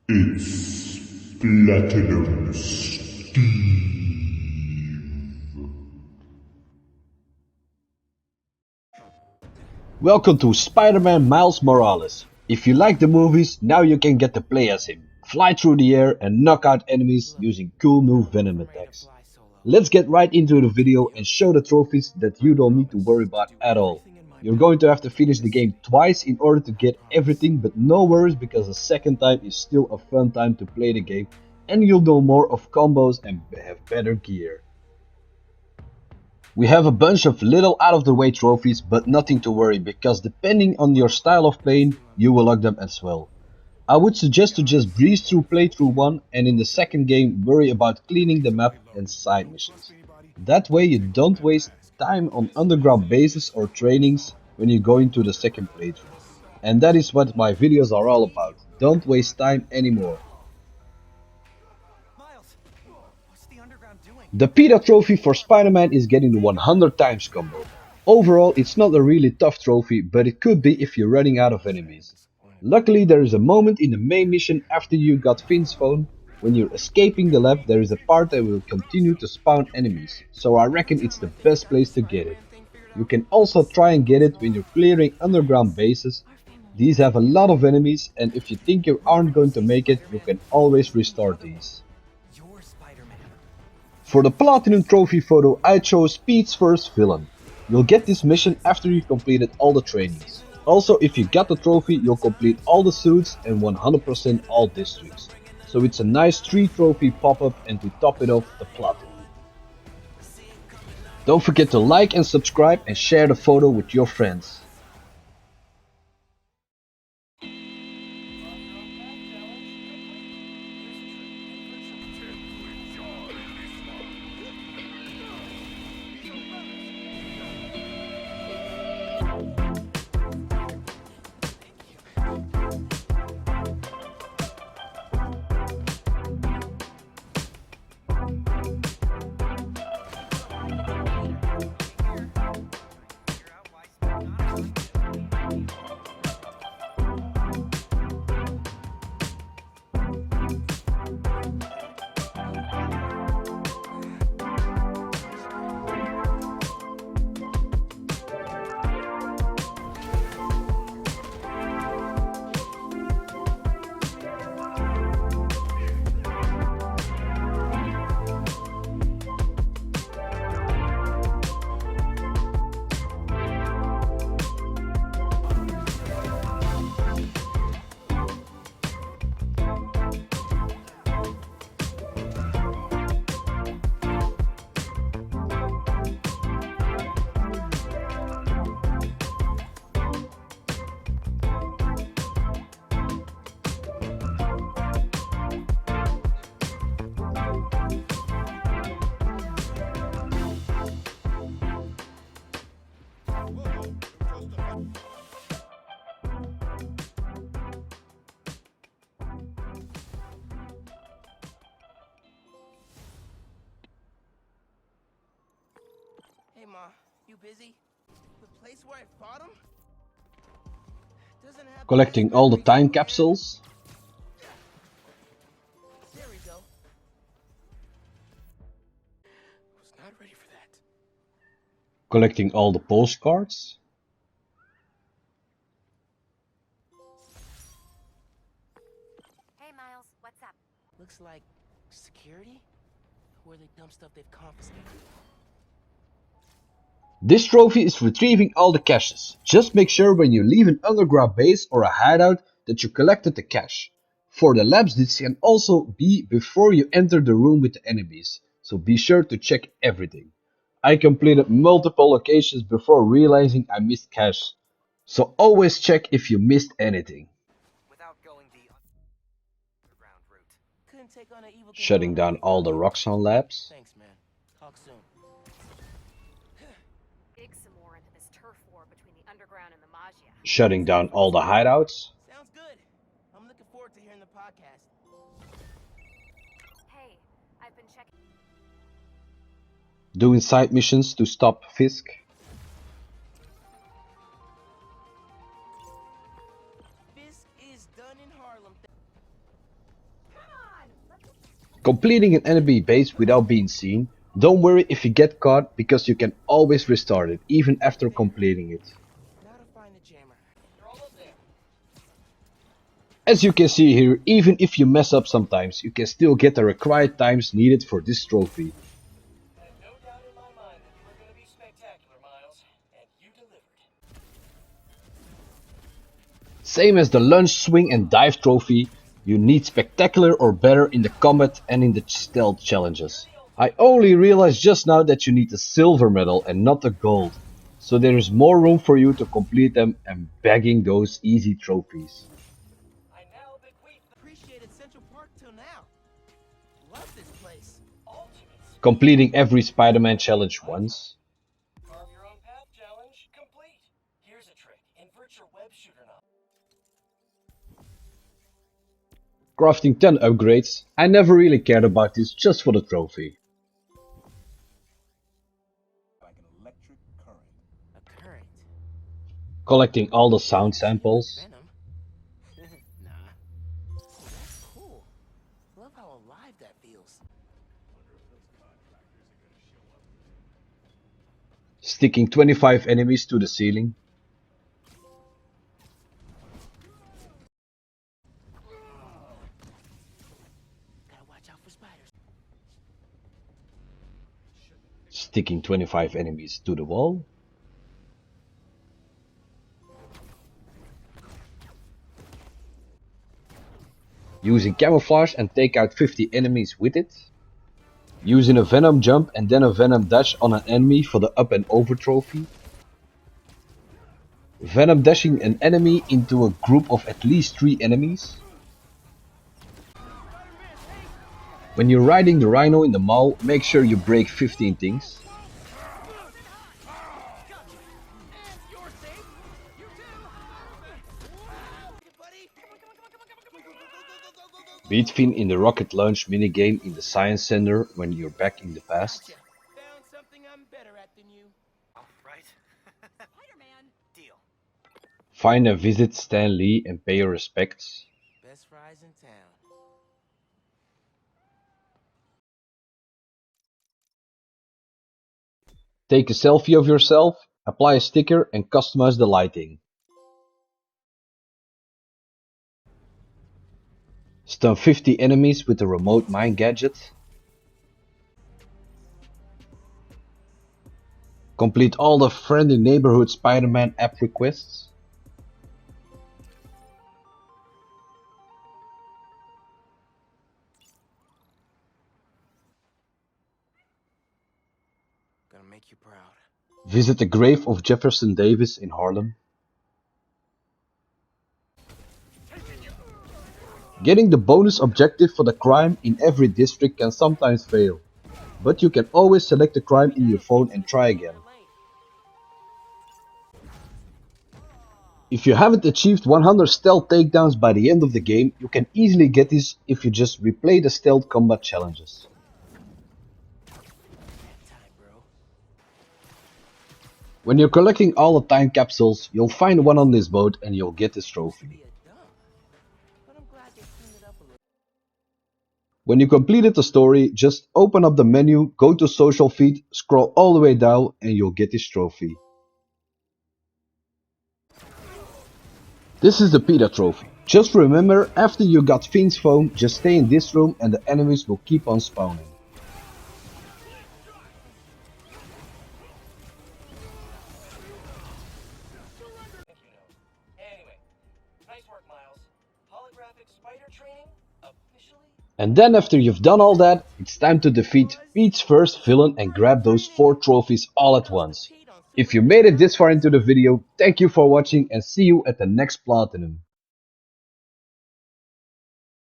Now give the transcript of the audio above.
It's Platinum Steve. Welcome to Spiderman Miles Morales. If you like the movies, now you can get to play as him, fly through the air and knock out enemies using cool new venom attacks. Let's get right into the video and show the trophies that you don't need to worry about at all. You're going to have to finish the game twice in order to get everything, but no worries because the second time is still a fun time to play the game and you'll know more of combos and have better gear. We have a bunch of little out of the way trophies, but nothing to worry because depending on your style of playing, you will log them as well. I would suggest to just breeze through playthrough 1 and in the second game worry about cleaning the map and side missions. That way you don't waste time on underground bases or trainings when you go into the second playthrough. And that is what my videos are all about. Don't waste time anymore. The P.I.T.A trophy for Spider-Man is getting the 100 times combo. Overall, it's not a really tough trophy, but it could be if you're running out of enemies. Luckily, there is a moment in the main mission after you got Finn's phone. When you're escaping the lab, there is a part that will continue to spawn enemies, so I reckon it's the best place to get it. You can also try and get it when you're clearing underground bases. These have a lot of enemies, and if you think you aren't going to make it, you can always restart these. For the Platinum Trophy photo, I chose Pete's first villain. You'll get this mission after you completed all the trainings. Also, if you got the trophy, you'll complete all the suits and 100% all districts. So it's a nice 3 trophy pop-up and to top it off, the Platinum. Don't forget to like and subscribe and share the photo with your friends. Hey Ma, you busy? The place where I fought him doesn't have Collecting all the time capsules. There we go. Was not ready for that. Collecting all the postcards. Hey Miles, what's up? Looks like security? Where they dump stuff they've confiscated. This trophy is retrieving all the caches. Just make sure when you leave an underground base or a hideout that you collected the cache. For the labs, this can also be before you enter the room with the enemies, so be sure to check everything. I completed multiple locations before realizing I missed cache, so always check if you missed anything. Without going the underground route. Couldn't take on an evil Shutting down all the Roxxon labs. Thanks, man. Talk soon. Dig some more into this turf war between the underground and the Magia. Shutting down all the hideouts. Sounds good. I'm looking forward to hearing the podcast. Hey, I've been checking. Doing side missions to stop Fisk. This is done in Harlem. Completing an enemy base without being seen. Don't worry if you get caught, because you can always restart it, even after completing it. Now to find the jammer. You're almost there. As you can see here, even if you mess up sometimes, you can still get the required times needed for this trophy. I had no doubt in my mind that you were going to be spectacular, Miles, and you delivered. Same as the lunge, swing and dive trophy, you need spectacular or better in the combat and in the stealth challenges. I only realized just now that you need a silver medal and not a gold, so there is more room for you to complete them and bagging those easy trophies. I now bequeath the appreciated Central Park till now. Love this place. Ultimate. Completing every Spider-Man challenge once. Carve your own path challenge complete. Here's a trick. Invert your web shooter knob. Crafting 10 upgrades. I never really cared about this, just for the trophy. Like an electric current. A current. Collecting all the sound samples. Venom? Nah. Oh, that's cool. Love how alive that feels. Sticking 25 enemies to the ceiling. Gotta watch out for spiders. Sticking 25 enemies to the wall. Using camouflage and take out 50 enemies with it. Using a venom jump and then a venom dash on an enemy for the up and over trophy. Venom dashing an enemy into a group of at least 3 enemies. When you're riding the rhino in the mall, make sure you break 15 things. Beat Finn in the rocket launch minigame in the science center when you're back in the past. Gotcha. Found something I'm better at than you. Right. Spider-Man! Deal. Find and visit Stan Lee and pay your respects. Best fries in town. Take a selfie of yourself, apply a sticker and customize the lighting. Stun 50 enemies with the remote mine gadget. Complete all the Friendly Neighborhood Spider-Man app requests. Gonna make you proud. Visit the grave of Jefferson Davis in Harlem. Getting the bonus objective for the crime in every district can sometimes fail, but you can always select the crime in your phone and try again. If you haven't achieved 100 stealth takedowns by the end of the game, you can easily get this if you just replay the stealth combat challenges. Time, bro. When you're collecting all the time capsules, you'll find one on this boat and you'll get this trophy. Be a dump. But I'm glad they cleaned it up a little. When you completed the story, just open up the menu, go to social feed, scroll all the way down and you'll get this trophy. This is the P.I.T.A trophy. Just remember, after you got Finn's phone, just stay in this room and the enemies will keep on spawning. Anyway, nice work, Miles. Holographic spider training officially. And then after you've done all that, it's time to defeat Pete's first villain and grab those 4 trophies all at once. If you made it this far into the video, thank you for watching and see you at the next Platinum.